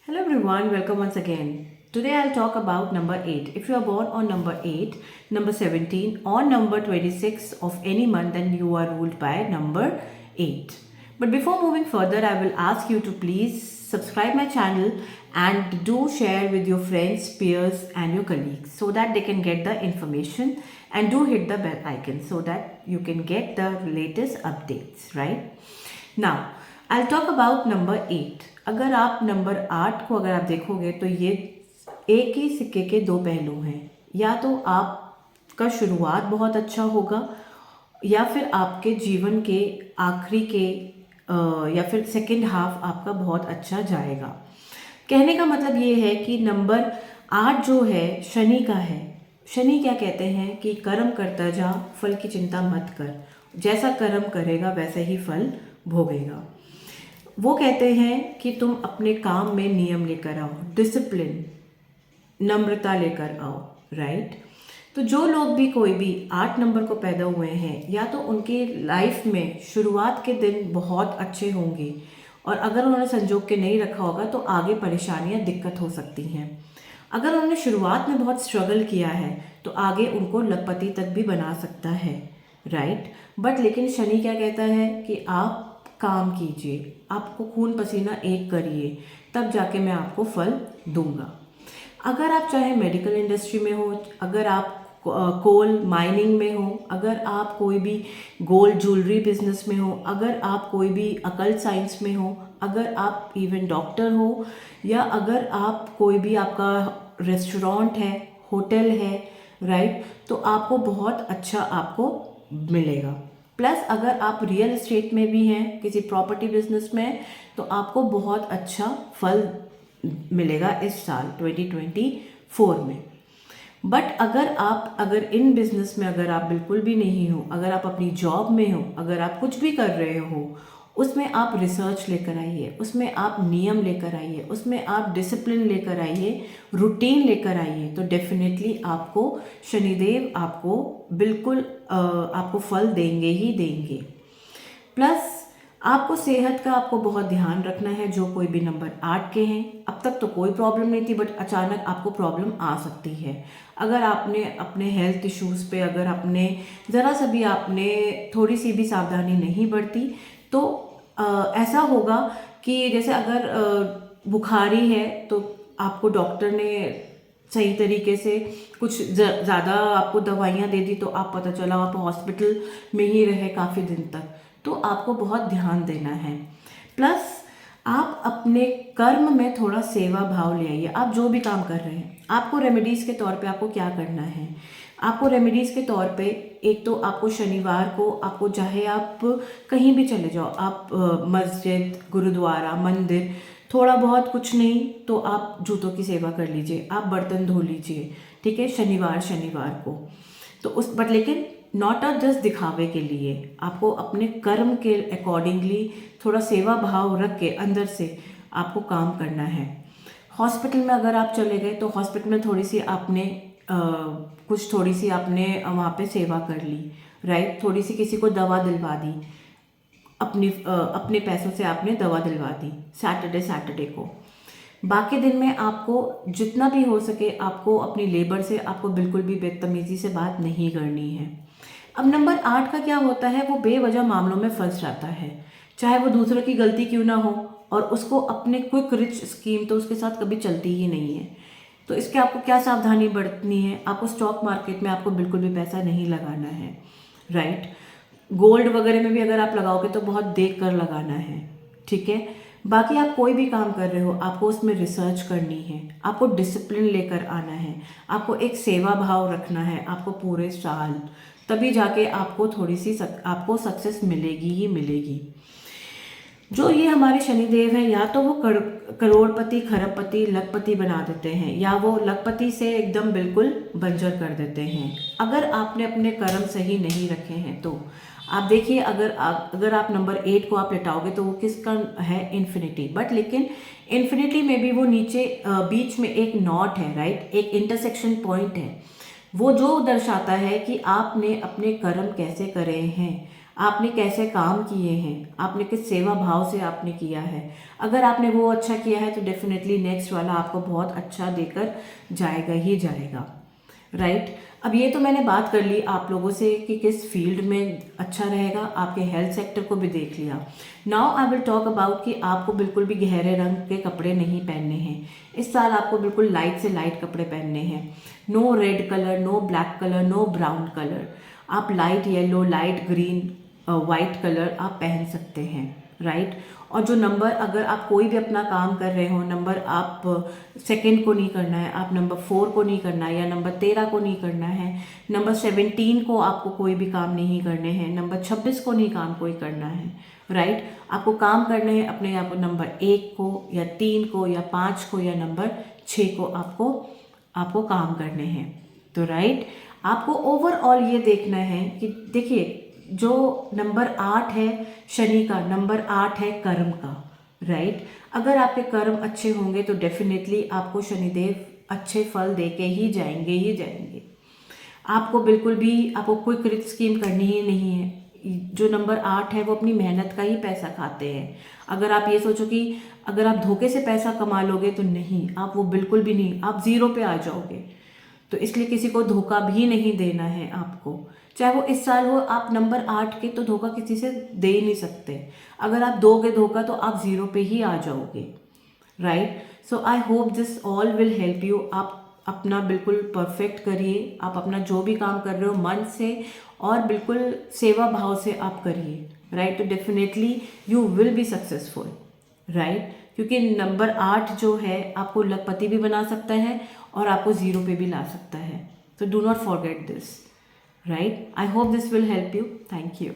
Hello everyone, welcome once again. Today I'll talk about number 8. If you are born on number 8, number 17 or number 26 of any month, then you are ruled by number 8. But before moving further, I will ask you to please subscribe my channel and do share with your friends, peers and your colleagues so that they can get the information, and do hit the bell icon so that you can get the latest updates, right? Now I talk about number 8. अगर आप number 8 को अगर आप देखोगे तो ये एक ही सिक्के के दो पहलू हैं. या तो आपका शुरुआत बहुत अच्छा होगा या फिर आपके जीवन के आखिरी के या फिर सेकंड हाफ आपका बहुत अच्छा जाएगा. कहने का मतलब ये है कि नंबर 8 जो है शनि का है. शनि क्या कहते हैं कि कर्म करता जा, फल की चिंता मत कर. जैसा कर्म करेगा वैसे ही फल भोगेगा. वो कहते हैं कि तुम अपने काम में नियम लेकर आओ, डिसिप्लिन, नम्रता लेकर आओ, राइट. तो जो लोग भी कोई भी 8 नंबर को पैदा हुए हैं, या तो उनकी लाइफ में शुरुआत के दिन बहुत अच्छे होंगे, और अगर उन्होंने संजोग के नहीं रखा होगा तो आगे परेशानियां दिक्कत हो सकती हैं. अगर उन्होंने शुरुआत में बहुत स्ट्रगल किया है तो आगे उनको लखपति तक भी बना सकता है, राइट. बट लेकिन शनि क्या कहता है कि आप काम कीजिए, आपको खून पसीना एक करिए, तब जाके मैं आपको फल दूंगा. अगर आप चाहे मेडिकल इंडस्ट्री में हो, अगर आप कोल माइनिंग में हो, अगर आप कोई भी गोल्ड ज्वेलरी बिजनेस में हो, अगर आप कोई भी अकल्ट साइंस में हो, अगर आप इवन डॉक्टर हो, या अगर आप कोई भी आपका रेस्टोरेंट है, होटल है, राइट, तो आपको बहुत अच्छा आपको मिलेगा. प्लस अगर आप रियल एस्टेट में भी हैं, किसी प्रॉपर्टी बिजनेस में, तो आपको बहुत अच्छा फल मिलेगा इस साल 2024 में. बट अगर इन बिजनेस में अगर आप बिल्कुल भी नहीं हो, अगर आप अपनी जॉब में हो, अगर आप कुछ भी कर रहे हो, उसमें आप रिसर्च लेकर आइए, उसमें आप नियम लेकर आइए, उसमें आप डिसिप्लिन लेकर आइए, रूटीन लेकर आइए, तो डेफिनेटली आपको शनिदेव आपको बिल्कुल आपको फल देंगे ही देंगे. प्लस आपको सेहत का आपको बहुत ध्यान रखना है. जो कोई भी नंबर 8 के हैं, अब तक तो कोई प्रॉब्लम नहीं थी, बट अचानक आपको प्रॉब्लम आ सकती है. अगर आपने अपने हेल्थ इश्यूज़ पे अगर आपने ज़रा सा भी आपने थोड़ी सी भी सावधानी नहीं बरती, तो ऐसा होगा कि जैसे अगर बुखारी है तो आपको डॉक्टर ने सही तरीके से कुछ ज़्यादा आपको दवाइयाँ दे दी, तो आप पता चला आप हॉस्पिटल में ही रहे काफ़ी दिन तक, तो आपको बहुत ध्यान देना है. प्लस आप अपने कर्म में थोड़ा सेवा भाव ले आइए. आप जो भी काम कर रहे हैं, आपको रेमेडीज़ के तौर पे आपको क्या करना है. आपको रेमेडीज़ के तौर पे एक तो आपको शनिवार को आपको चाहे आप कहीं भी चले जाओ, आप मस्जिद, गुरुद्वारा, मंदिर, थोड़ा बहुत कुछ नहीं तो आप जूतों की सेवा कर लीजिए, आप बर्तन धो लीजिए, ठीक है, शनिवार को. तो उस बट लेकिन नॉट अ जस्ट दिखावे के लिए, आपको अपने कर्म के अकॉर्डिंगली थोड़ा सेवा भाव रख के अंदर से आपको काम करना है. हॉस्पिटल में अगर आप चले गए तो हॉस्पिटल में थोड़ी सी आपने वहाँ पे सेवा कर ली, राइट. थोड़ी सी किसी को दवा दिलवा दी, अपने पैसों से आपने दवा दिलवा दी सैटरडे को. बाकी दिन में आपको जितना भी हो सके आपको अपनी लेबर से आपको बिल्कुल भी बदतमीजी से बात नहीं करनी है. अब नंबर 8 का क्या होता है, वो बेवजह मामलों में फंस जाता है, चाहे वो दूसरों की गलती क्यों ना हो, और उसको अपने क्विक रिच स्कीम तो उसके साथ कभी चलती ही नहीं है. तो इसके आपको क्या सावधानी बरतनी है, आपको स्टॉक मार्केट में आपको बिल्कुल भी पैसा नहीं लगाना है, राइट. गोल्ड वगैरह में भी अगर आप लगाओगे तो बहुत देख कर लगाना है, ठीक है. बाकी आप कोई भी काम कर रहे हो, आपको उसमें रिसर्च करनी है, आपको डिसिप्लिन लेकर आना है, आपको एक सेवा भाव रखना है, आपको पूरे साल, तभी जाके आपको थोड़ी सी आपको सक्सेस मिलेगी ही मिलेगी. जो ये हमारे शनिदेव हैं, या तो वो करोड़पति, खरबपति, लखपति बना देते हैं, या वो लखपति से एकदम बिल्कुल बंजर कर देते हैं. अगर आपने अपने कर्म सही नहीं रखे हैं तो आप देखिए, अगर आप नंबर 8 को आप लिटाओगे तो वो किसका है, इन्फिनिटी. बट लेकिन इन्फिनिटी में भी वो नीचे बीच में एक नॉट है, राइट, एक इंटरसेक्शन पॉइंट है. वो जो दर्शाता है कि आपने अपने कर्म कैसे करे हैं, आपने कैसे काम किए हैं, आपने किस सेवा भाव से आपने किया है। अगर आपने वो अच्छा किया है तो डेफिनेटली नेक्स्ट वाला आपको बहुत अच्छा देकर जाएगा ही जाएगा, राइट। अब ये तो मैंने बात कर ली आप लोगों से कि किस फील्ड में अच्छा रहेगा, आपके हेल्थ सेक्टर को भी देख लिया। Now I will talk about कि आपको बिल्कुल भी गहरे रंग के कपड़े नहीं पहनने हैं इस साल। आपको बिल्कुल लाइट से लाइट कपड़े पहनने हैं। No red colour, no black colour, no brown colour. आप light yellow, light green, white colour आप पहन सकते हैं, राइट। और जो नंबर, अगर आप कोई भी अपना काम कर रहे हो, नंबर आप सेकंड को नहीं करना है, आप नंबर 4 को नहीं करना है, या नंबर 13 को नहीं करना है, नंबर 17 को आपको कोई भी काम नहीं करने हैं, नंबर 26 को नहीं काम कोई करना है, राइट। आपको काम करने हैं अपने आप नंबर 1 को या 3 को या 5 को या नंबर 6 को आपको काम करने हैं। तो राइट, आपको ओवरऑल ये देखना है कि देखिए जो नंबर 8 है शनि का, नंबर 8 है कर्म का, राइट। अगर आपके कर्म अच्छे होंगे तो डेफिनेटली आपको शनिदेव अच्छे फल दे के ही जाएंगे। आपको बिल्कुल भी आपको क्विक स्कीम करनी ही नहीं है। जो नंबर 8 है वो अपनी मेहनत का ही पैसा खाते हैं। अगर आप ये सोचो कि अगर आप धोखे से पैसा कमा लोगे तो नहीं, आप वो बिल्कुल भी नहीं, आप जीरो पे आ जाओगे। तो इसलिए किसी को धोखा भी नहीं देना है आपको, चाहे वो इस साल हो। आप नंबर 8 के तो धोखा किसी से दे ही नहीं सकते। अगर आप दोगे धोखा तो आप जीरो पे ही आ जाओगे, right. So I hope this all will help you. आप अपना बिल्कुल परफेक्ट करिए, आप अपना जो भी काम कर रहे हो मन से और बिल्कुल सेवा भाव से आप करिए, राइट। तो definitely you will be successful, right. क्योंकि नंबर 8 जो है आपको लखपति भी बना सकता है और आपको जीरो पे भी ला सकता है। तो do not forget this, right. I hope this will help you. Thank you.